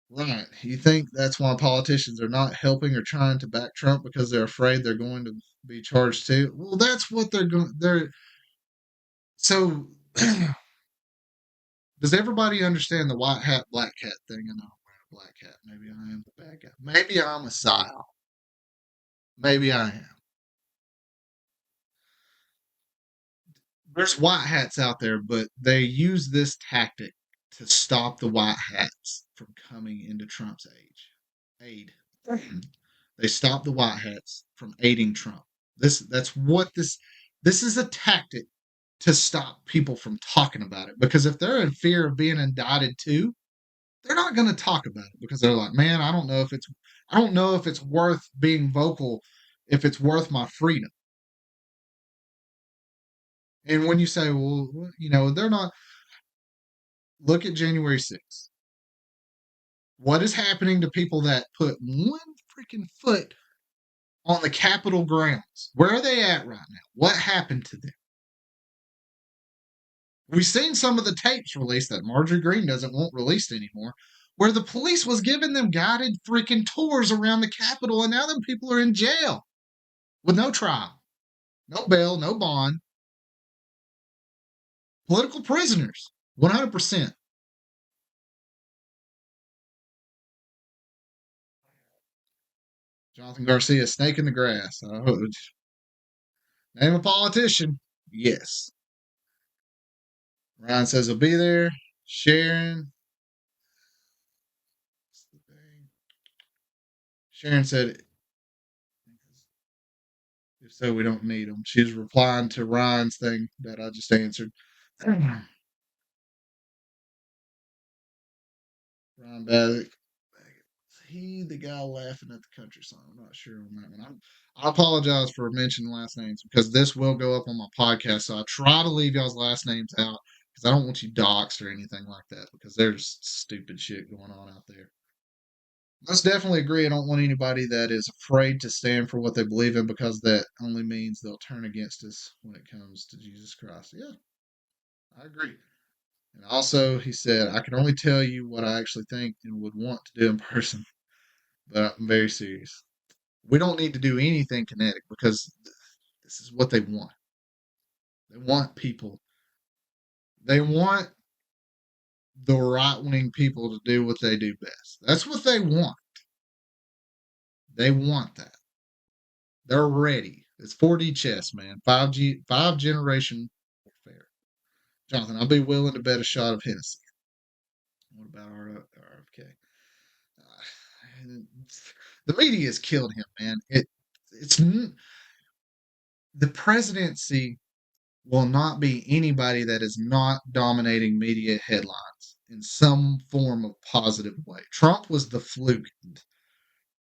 Right. You think that's why politicians are not helping or trying to back Trump because they're afraid they're going to be charged too? Well, that's what they're going. So. Does everybody understand the white hat, black hat thing? I know I'm wearing a black hat. Maybe I am the bad guy. Maybe I'm a psyop. Maybe I am. There's white hats out there, but they use this tactic to stop the white hats from coming into Trump's aid. They stop the white hats from aiding Trump. This is a tactic to stop people from talking about it. Because if they're in fear of being indicted too, they're not going to talk about it because they're like, man, I don't know if it's worth being vocal, if it's worth my freedom. And when you say, well, they're not, look at January 6th. What is happening to people that put one freaking foot on the Capitol grounds? Where are they at right now? What happened to them? We've seen some of the tapes released that Marjorie Greene doesn't want released anymore, where the police was giving them guided freaking tours around the Capitol, and now them people are in jail with no trial. No bail, no bond. Political prisoners, 100%. Jonathan Garcia, snake in the grass. Name a politician. Yes. Ryan says he'll be there. Sharon. Sharon said, if so, we don't need them. She's replying to Ryan's thing that I just answered. Ryan Baddock. Is he the guy laughing at the country song? I'm not sure on that one. I apologize for mentioning last names because this will go up on my podcast. So I try to leave y'all's last names out because I don't want you doxxed or anything like that because there's stupid shit going on out there. Let's definitely agree. I don't want anybody that is afraid to stand for what they believe in because that only means they'll turn against us when it comes to Jesus Christ. Yeah, I agree. And also, he said, I can only tell you what I actually think and would want to do in person, but I'm very serious. We don't need to do anything kinetic because this is what they want. They want people. They want the right wing people to do what they do best. That's what they want. They want that. They're ready. It's 4D chess, man. 5 generation warfare. Jonathan, I'll be willing to bet a shot of Hennessy. What about RFK? The media has killed him, man. It's the presidency will not be anybody that is not dominating media headlines in some form of positive way. Trump was the fluke.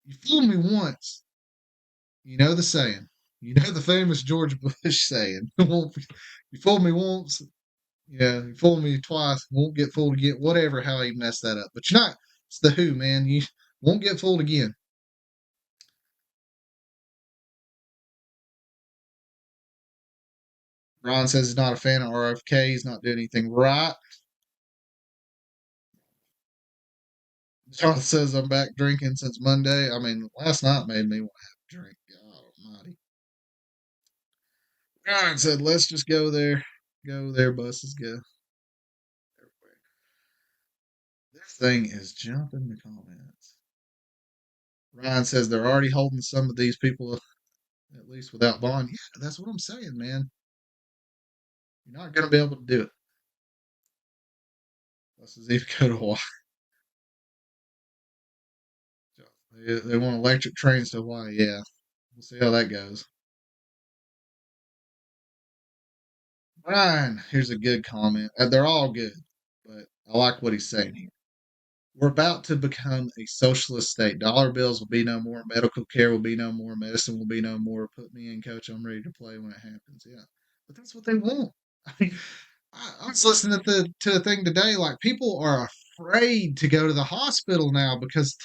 You fooled me once. You know the saying. You know the famous George Bush saying. You fooled me once. Yeah, you fooled me twice. Won't get fooled again. Whatever, how he messed that up. But you're not. It's the Who, man. You won't get fooled again. Ron says he's not a fan of RFK. He's not doing anything right. John says I'm back drinking since Monday. I mean, last night made me want to have a drink. God almighty. Ryan said, let's just go there. Go there, buses go. This thing is jumping the comments. Ryan says they're already holding some of these people at least without bond. Yeah, that's what I'm saying, man. You're not going to be able to do it. Buses even go to Hawaii. They want electric trains to Hawaii. Yeah, we'll see how that goes. Ryan, here's a good comment. They're all good, but I like what he's saying here. We're about to become a socialist state. Dollar bills will be no more. Medical care will be no more. Medicine will be no more. Put me in, coach. I'm ready to play when it happens. Yeah, but that's what they want. I mean, I was listening to the thing today. Like people are afraid to go to the hospital now because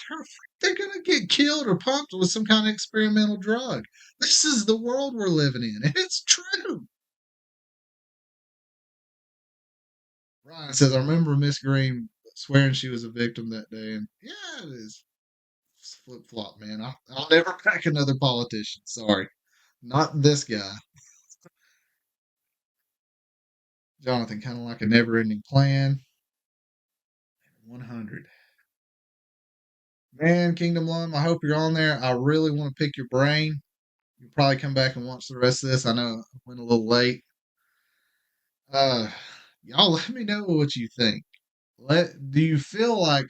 they're gonna get killed or pumped with some kind of experimental drug. This is the world we're living in, and it's true. Ryan says, I remember Miss Green swearing she was a victim that day, and yeah, it is flip flop, man. I'll never back another politician. Sorry, not this guy, Jonathan. Kind of like a never-ending plan. 100. Man, Kingdom Lum, I hope you're on there. I really want to pick your brain. You'll probably come back and watch the rest of this. I know I went a little late. Uh, y'all, let me know what you think. Do you feel like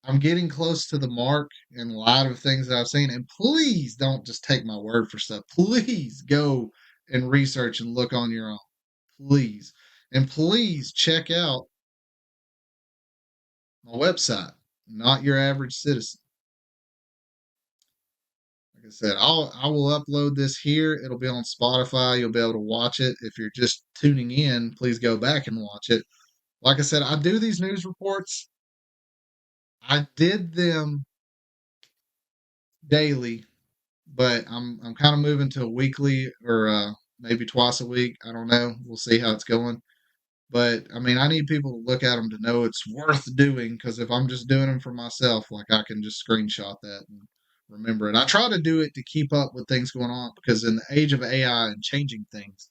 I'm getting close to the mark in a lot of things that I've seen? And please don't just take my word for stuff. Please go and research and look on your own. Please. And please check out my website, Not Your Average Citizen. Like I said, I will upload this here. It'll be on Spotify. You'll be able to watch it. If you're just tuning in, please go back and watch it. Like I said, I do these news reports. I did them daily, but I'm kind of moving to a weekly or maybe twice a week. I don't know. We'll see how it's going. But I mean, I need people to look at them to know it's worth doing because if I'm just doing them for myself, like I can just screenshot that and remember it. I try to do it to keep up with things going on because in the age of AI and changing things,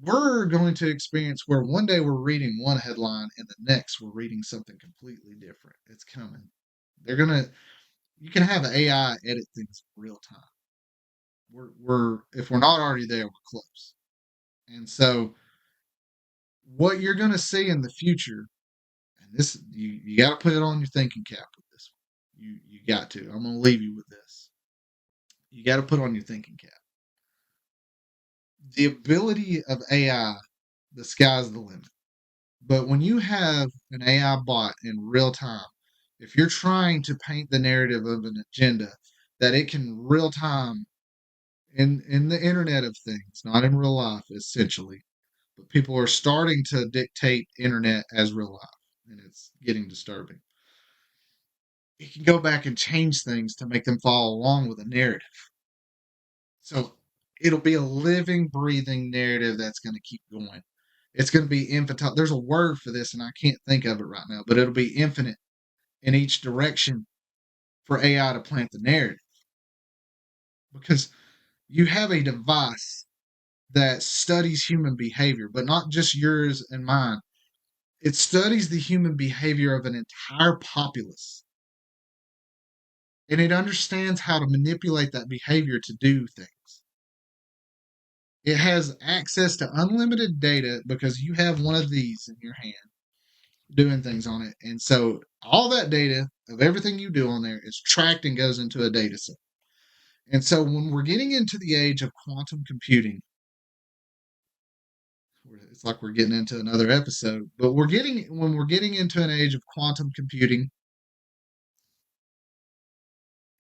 we're going to experience where one day we're reading one headline and the next we're reading something completely different. It's coming. They're gonna. You can have AI edit things in real time. We're if we're not already there, we're close. And so, what you're going to see in the future, and this you got to put it on your thinking cap with this one. You got to. I'm going to leave you with this. You got to put on your thinking cap. The ability of AI, the sky's the limit. But when you have an AI bot in real time, if you're trying to paint the narrative of an agenda that it can real time in the internet of things, not in real life, essentially, but people are starting to dictate internet as real life, and it's getting disturbing. It can go back and change things to make them follow along with a narrative. So it'll be a living, breathing narrative that's going to keep going. It's going to be infantile. There's a word for this, and I can't think of it right now, but it'll be infinite in each direction for AI to plant the narrative. Because you have a device that studies human behavior, but not just yours and mine. It studies the human behavior of an entire populace. And it understands how to manipulate that behavior to do things. It has access to unlimited data because you have one of these in your hand doing things on it. And so all that data of everything you do on there is tracked and goes into a data set. And so when we're getting into the age of quantum computing, it's like we're getting into another episode, but when we're getting into an age of quantum computing,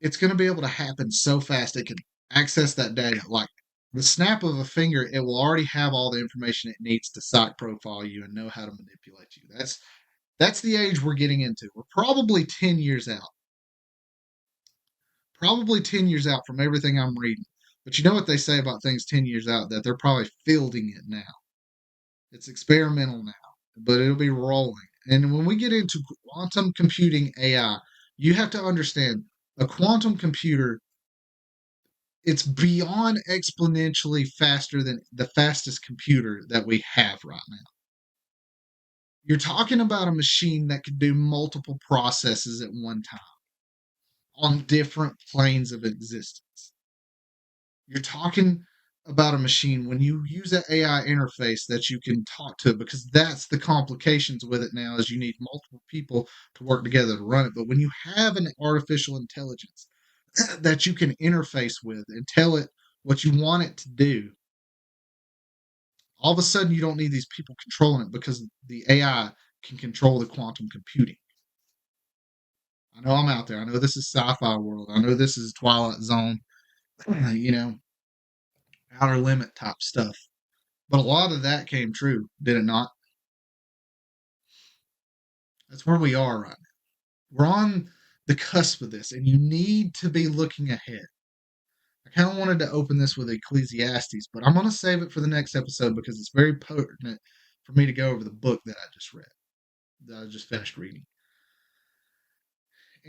it's going to be able to happen so fast it can access that data. Like the snap of a finger, it will already have all the information it needs to psych profile you and know how to manipulate you. That's the age we're getting into. We're probably 10 years out. Probably 10 years out from everything I'm reading. But you know what they say about things 10 years out? That they're probably fielding it now. It's experimental now, but it'll be rolling. And when we get into quantum computing AI, you have to understand a quantum computer, it's beyond exponentially faster than the fastest computer that we have right now. You're talking about a machine that could do multiple processes at one time on different planes of existence. You're talking about a machine when you use an AI interface that you can talk to, because that's the complications with it now is you need multiple people to work together to run it. But when you have an artificial intelligence that you can interface with and tell it what you want it to do, all of a sudden you don't need these people controlling it because the AI can control the quantum computing. I know I'm out there. I know this is sci-fi world. I know this is Twilight Zone, you know, outer limit type stuff. But a lot of that came true, did it not? That's where we are right now. We're on the cusp of this, and you need to be looking ahead. I kind of wanted to open this with Ecclesiastes, but I'm going to save it for the next episode because it's very pertinent for me to go over the book that I just read, that I just finished reading.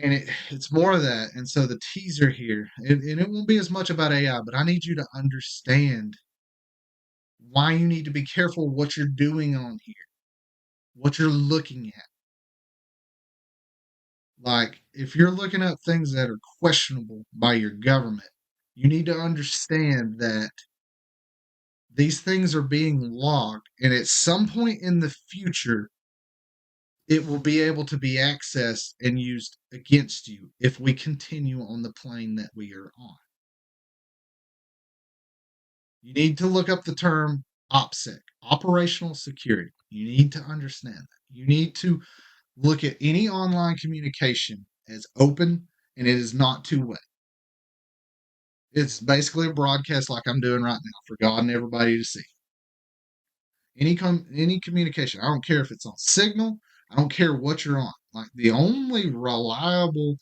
And it's more of that. And so the teaser here, and it won't be as much about AI, but I need you to understand why you need to be careful what you're doing on here, what you're looking at. Like, if you're looking up things that are questionable by your government, you need to understand that these things are being logged, and at some point in the future, it will be able to be accessed and used against you if we continue on the plane that we are on. You need to look up the term OPSEC, operational security. You need to understand that. You need to look at any online communication as open, and it is not two-way. It's basically a broadcast like I'm doing right now for God and everybody to see. Any communication, I don't care if it's on Signal, I don't care what you're on. Like the only reliable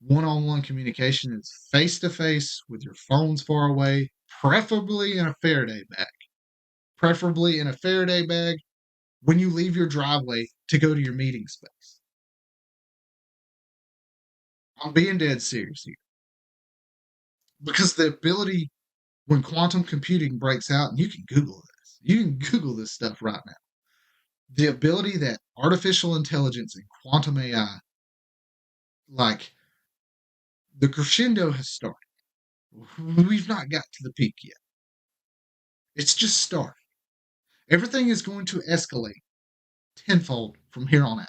one-on-one communication is face-to-face with your phones far away, preferably in a Faraday bag. Preferably in a Faraday bag when you leave your driveway to go to your meeting space. I'm being dead serious here. Because the ability, when quantum computing breaks out, and you can Google this, you can Google this stuff right now. The ability that artificial intelligence and quantum AI, like the crescendo has started. We've not got to the peak yet. It's just started. Everything is going to escalate tenfold from here on out.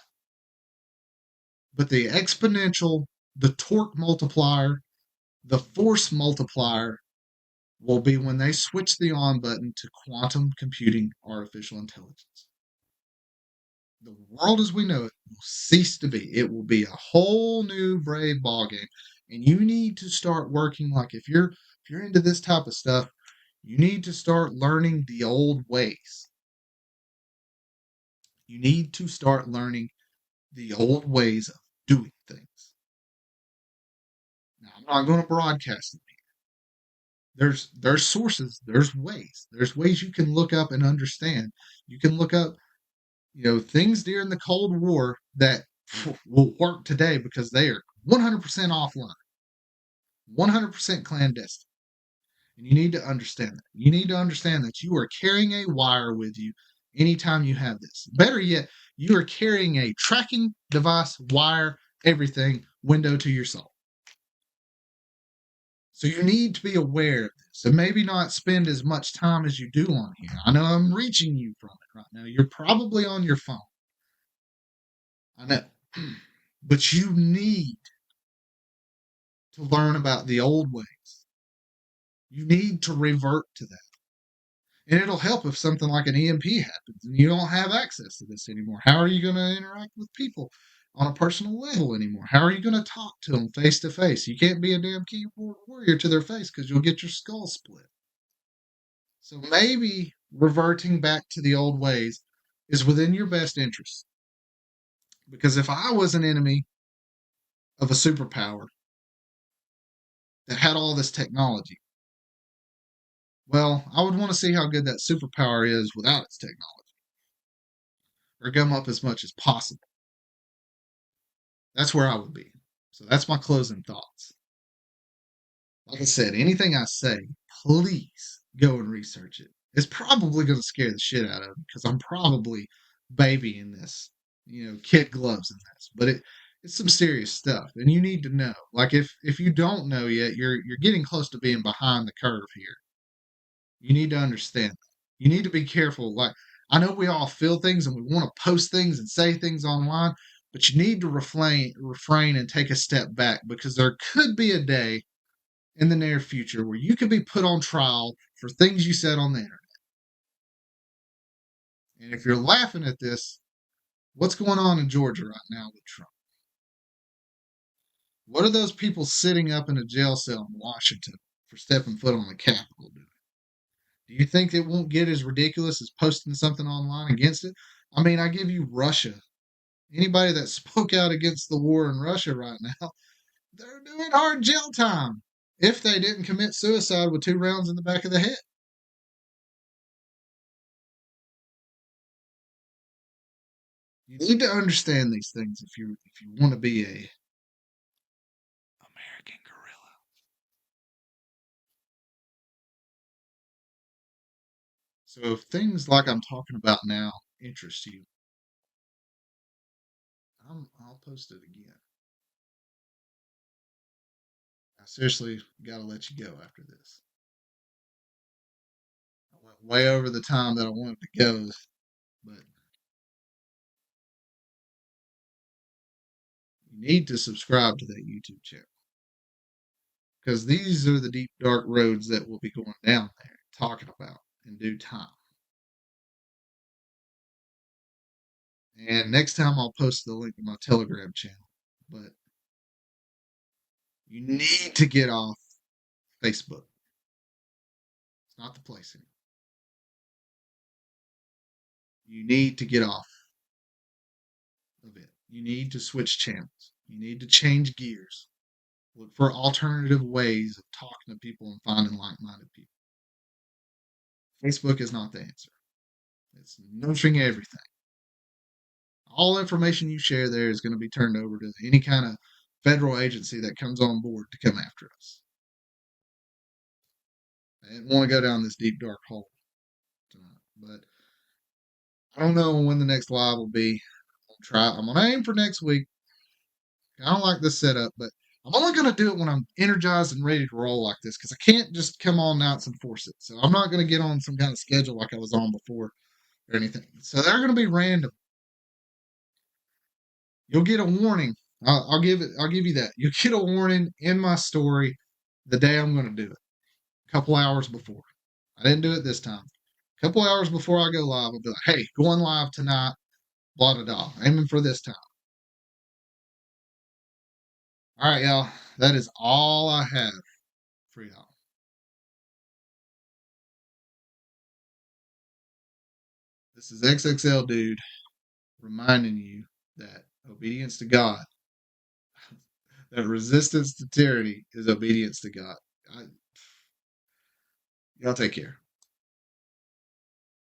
But the exponential, the torque multiplier, the force multiplier will be when they switch the on button to quantum computing artificial intelligence. The world as we know it will cease to be. It will be a whole new brave ballgame. And you need to start working like if you're into this type of stuff, you need to start learning the old ways. You need to start learning the old ways of doing things. Now, I'm not going to broadcast it. There's sources, there's ways you can look up and understand. You can look up, things during the Cold War that will work today because they are 100% offline, 100% clandestine. And you need to understand that. You need to understand that you are carrying a wire with you anytime you have this. Better yet, you are carrying a tracking device, wire, everything, window to your soul. So you need to be aware of this and maybe not spend as much time as you do on here. I know I'm reaching you from it right now. You're probably on your phone. I know. But you need to learn about the old ways. You need to revert to that. And it'll help if something like an EMP happens and you don't have access to this anymore. How are you going to interact with people on a personal level anymore? How are you going to talk to them face to face? You can't be a damn keyboard warrior to their face because you'll get your skull split. So maybe reverting back to the old ways is within your best interest. Because if I was an enemy of a superpower that had all this technology, well, I would want to see how good that superpower is without its technology, or gum up as much as possible. That's where I would be. So that's my closing thoughts. Like I said, anything I say, please go and research it. It's probably going to scare the shit out of me because I'm probably babying this, kid gloves in this. But it's some serious stuff, and you need to know. Like if you don't know yet, you're getting close to being behind the curve here. You need to understand that. You need to be careful. Like I know we all feel things and we want to post things and say things online, but you need to refrain and take a step back because there could be a day in the near future where you could be put on trial for things you said on the internet. And if you're laughing at this, what's going on in Georgia right now with Trump? What are those people sitting up in a jail cell in Washington for stepping foot on the Capitol doing? Do you think it won't get as ridiculous as posting something online against it? I mean, I give you Russia. Anybody that spoke out against the war in Russia right now, they're doing hard jail time if they didn't commit suicide with 2 rounds in the back of the head. You need to understand these things if you want to be a American gorilla. So if things like I'm talking about now interest you, I'll post it again. I seriously got to let you go after this. I went way over the time that I wanted to go, but you need to subscribe to that YouTube channel because these are the deep, dark roads that we'll be going down there talking about in due time. And next time I'll post the link to my Telegram channel. But you need to get off Facebook. It's not the place anymore. You need to get off of it. You need to switch channels. You need to change gears. Look for alternative ways of talking to people and finding like-minded people. Facebook is not the answer. It's nurturing everything. All information you share there is going to be turned over to any kind of federal agency that comes on board to come after us. I didn't want to go down this deep dark hole tonight, but I don't know when the next live will be. I'm gonna aim for next week. I don't like this setup, but I'm only gonna do it when I'm energized and ready to roll like this because I can't just come on nights and force it. So I'm not gonna get on some kind of schedule like I was on before or anything. So they're gonna be random. You'll get a warning. I'll give it. I'll give you that. You'll get a warning in my story the day I'm gonna do it. A couple hours before. I didn't do it this time. A couple hours before I go live, I'll be like, "Hey, going live tonight." Blah blah blah. Aiming for this time. All right, y'all. That is all I have for y'all. This is XXL Dude reminding you that obedience to God, that resistance to tyranny is obedience to God. Y'all take care.